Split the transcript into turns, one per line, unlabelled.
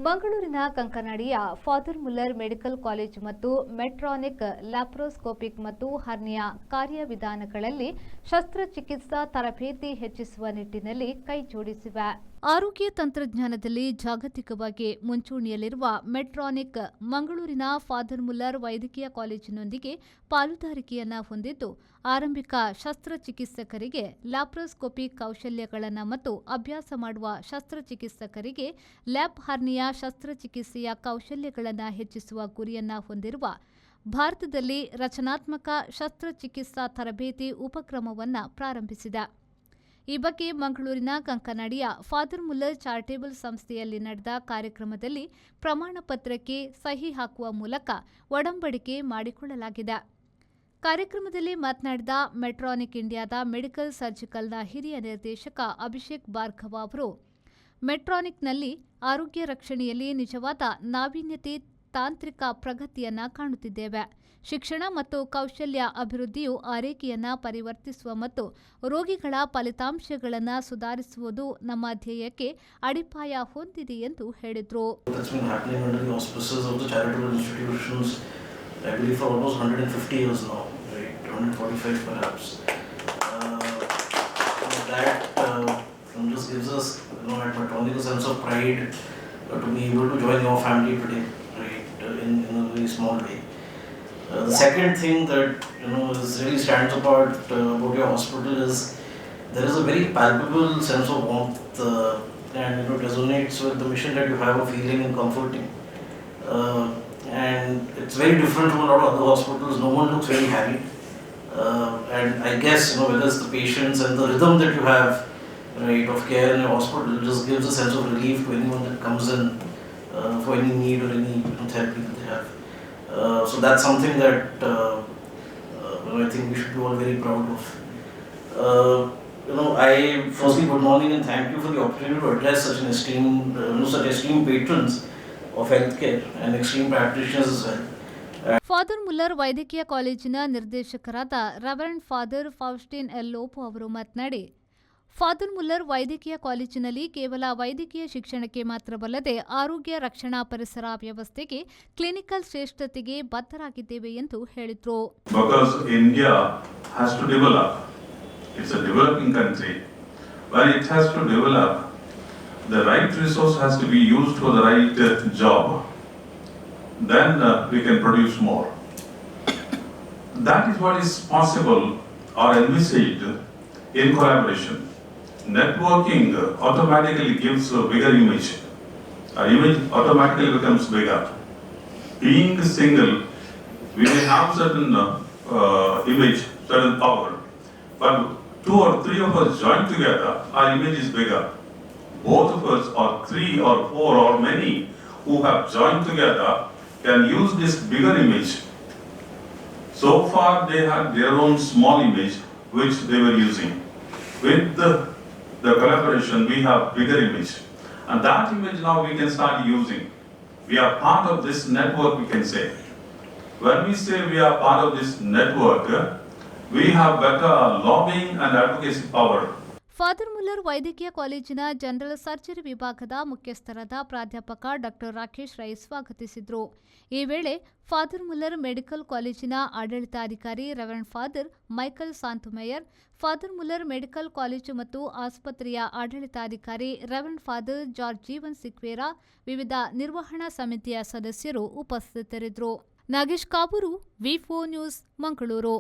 ಮಂಗಳೂರಿನ ಕಂಕನಾಡಿಯ father Muller medical college ಮತ್ತು ಮೆಟ್ರಾನಿಕ್ laparoscopic ಮತ್ತು ಹರ್ನಿಯಾ ಕಾರ್ಯವಿಧಾನಗಳಲ್ಲಿ ಶಸ್ತ್ರಚಿಕಿತ್ಸಾ ತರಬೇತಿ ಹೆಚ್ಚಿಸುವ ನಿಟ್ಟಿನಲ್ಲಿ ಕೈಜೋಡಿಸಿವೆ. ಆರೋಗ್ಯ ತಂತ್ರಜ್ಞಾನದಲ್ಲಿ ಜಾಗತಿಕವಾಗಿ ಮುಂಚೂಣಿಯಲ್ಲಿರುವ ಮೆಟ್ರಾನಿಕ್ ಮಂಗಳೂರಿನ ಫಾದರ್ ಮುಲ್ಲರ್ ವೈದ್ಯಕೀಯ ಕಾಲೇಜಿನೊಂದಿಗೆ ಪಾಲುದಾರಿಕೆಯನ್ನು ಹೊಂದಿದ್ದು, ಆರಂಭಿಕ ಶಸ್ತ್ರಚಿಕಿತ್ಸಕರಿಗೆ ಲ್ಯಾಪ್ರೋಸ್ಕೋಪಿಕ್ ಕೌಶಲ್ಯಗಳನ್ನು ಮತ್ತು ಅಭ್ಯಾಸ ಮಾಡುವ ಶಸ್ತ್ರಚಿಕಿತ್ಸಕರಿಗೆ ಲ್ಯಾಪ್ ಹರ್ನಿಯಾ ಶಸ್ತ್ರಚಿಕಿತ್ಸೆಯ ಕೌಶಲ್ಯಗಳನ್ನು ಹೆಚ್ಚಿಸುವ ಗುರಿಯನ್ನು ಹೊಂದಿರುವ ಭಾರತದಲ್ಲಿ ರಚನಾತ್ಮಕ ಶಸ್ತ್ರಚಿಕಿತ್ಸಾ ತರಬೇತಿ ಉಪಕ್ರಮವನ್ನು ಪ್ರಾರಂಭಿಸಿದೆ. ಈ ಬಗ್ಗೆ ಮಂಗಳೂರಿನ ಕಂಕನಾಡಿಯ ಫಾದರ್ ಮುಲ್ಲರ್ ಚಾರಿಟೇಬಲ್ ಸಂಸ್ಥೆಯಲ್ಲಿ ನಡೆದ ಕಾರ್ಯಕ್ರಮದಲ್ಲಿ ಪ್ರಮಾಣ ಪತ್ರಕ್ಕೆ ಸಹಿ ಹಾಕುವ ಮೂಲಕ ಒಡಂಬಡಿಕೆ ಮಾಡಿಕೊಳ್ಳಲಾಗಿದೆ. ಕಾರ್ಯಕ್ರಮದಲ್ಲಿ ಮಾತನಾಡಿದ ಮೆಟ್ರಾನಿಕ್ ಇಂಡಿಯಾದ ಮೆಡಿಕಲ್ ಸರ್ಜಿಕಲ್ನ ಹಿರಿಯ ನಿರ್ದೇಶಕ ಅಭಿಷೇಕ್ ಭಾರ್ಗವ ಅವರು, ಮೆಟ್ರಾನಿಕ್ನಲ್ಲಿ ಆರೋಗ್ಯ ರಕ್ಷಣೆಯಲ್ಲಿ ನಿಜವಾದ ನಾವೀನ್ಯತೆ ತಾಂತ್ರಿಕ ಪ್ರಗತಿಯನ್ನು ಕಾಣುತ್ತಿದ್ದೇವೆ. ಶಿಕ್ಷಣ ಮತ್ತು ಕೌಶಲ್ಯ ಅಭಿವೃದ್ಧಿಯು ಆರೈಕೆಯನ್ನು ಪರಿವರ್ತಿಸುವ ಮತ್ತು ರೋಗಿಗಳ ಫಲಿತಾಂಶಗಳನ್ನು ಸುಧಾರಿಸುವುದು ನಮ್ಮ ಧ್ಯೇಯಕ್ಕೆ ಅಡಿಪಾಯ ಹೊಂದಿದೆ ಎಂದು ಹೇಳಿದರು.
Just gives us, at Metronic a sense of pride to be able to join your family today, right, in a very small way. The second thing that is really stands apart about your hospital is there is a very palpable sense of warmth and it resonates with the mission that you have of healing and comforting. And it's very different from a lot of other hospitals. No one looks very happy, and I guess whether it's the patients and the rhythm that you have, right, of care in your hospital, just gives a sense of relief to anyone that comes in for any need or any therapy that they have. So that's something that I think we should be all very proud of. I firstly good morning and thank you for the opportunity to address such an esteemed patrons of healthcare and esteemed practitioners as well.
Father Muller ವೈದ್ಯಕೀಯ ಕಾಲೇಜಿನ ನಿರ್ದೇಶಕರಾದ reverend father ಫೌಸ್ಟಿನ್ L Lobo ಅವರು ಮಾತನಾಡಿ, father Muller ವೈದ್ಯಕೀಯ ಕಾಲೇಜಿನಲ್ಲಿ ಕೇವಲ ವೈದ್ಯಕೀಯ ಶಿಕ್ಷಣಕ್ಕೆ ಮಾತ್ರವಲ್ಲದೆ ಆರೋಗ್ಯ ರಕ್ಷಣಾ ಪರಿಸರ ವ್ಯವಸ್ಥೆಗೆ ಕ್ಲಿನಿಕಲ್ ಶ್ರೇಷ್ಠತೆಗೆ ಬದ್ಧರಾಗಿದ್ದೇವೆ ಎಂದು ಹೇಳಿದರು.
Because India has to develop, it's a developing country. When it has to develop, the right resource has to be used for the right job. Then we can produce more. That is what is possible or envisaged in collaboration. Networking automatically gives a bigger image. Our image automatically becomes bigger. Being single, we may have certain image, certain power, but 2 or 3 of us join together, our image is bigger. Both of us, or 3 or 4 or many who have joined together, can use this bigger image. So far, they had their own small image which they were using. With the collaboration, we have bigger image, and that image now we can start using. We are part of this network, we can say. When we say we are part of this network, we have better lobbying and advocacy power.
Father Muller ವೈದ್ಯಕೀಯ ಕಾಲೇಜಿನ general surgery ವಿಭಾಗದ ಮುಖ್ಯಸ್ಥರಾದ ಪ್ರಾಧ್ಯಾಪಕ doctor Rakesh Rai ಸ್ವಾಗತಿಸಿದರು. ಈ ವೇಳೆ father Muller medical ಕಾಲೇಜಿನ ಆಡಳಿತಾಧಿಕಾರಿ reverend father Michael Santhumayor, father Muller medical college ಮತ್ತು ಆಸ್ಪತ್ರೆಯ ಆಡಳಿತಾಧಿಕಾರಿ reverend father George Jeevan Sequeira, ವಿವಿಧ ನಿರ್ವಹಣಾ ಸಮಿತಿಯ ಸದಸ್ಯರು ಉಪಸ್ಥಿತರಿದ್ದರು. ನಾಗೇಶ್ ಕಾಬೂರು, ವಿ4 ನ್ಯೂಸ್, ಮಂಗಳೂರು.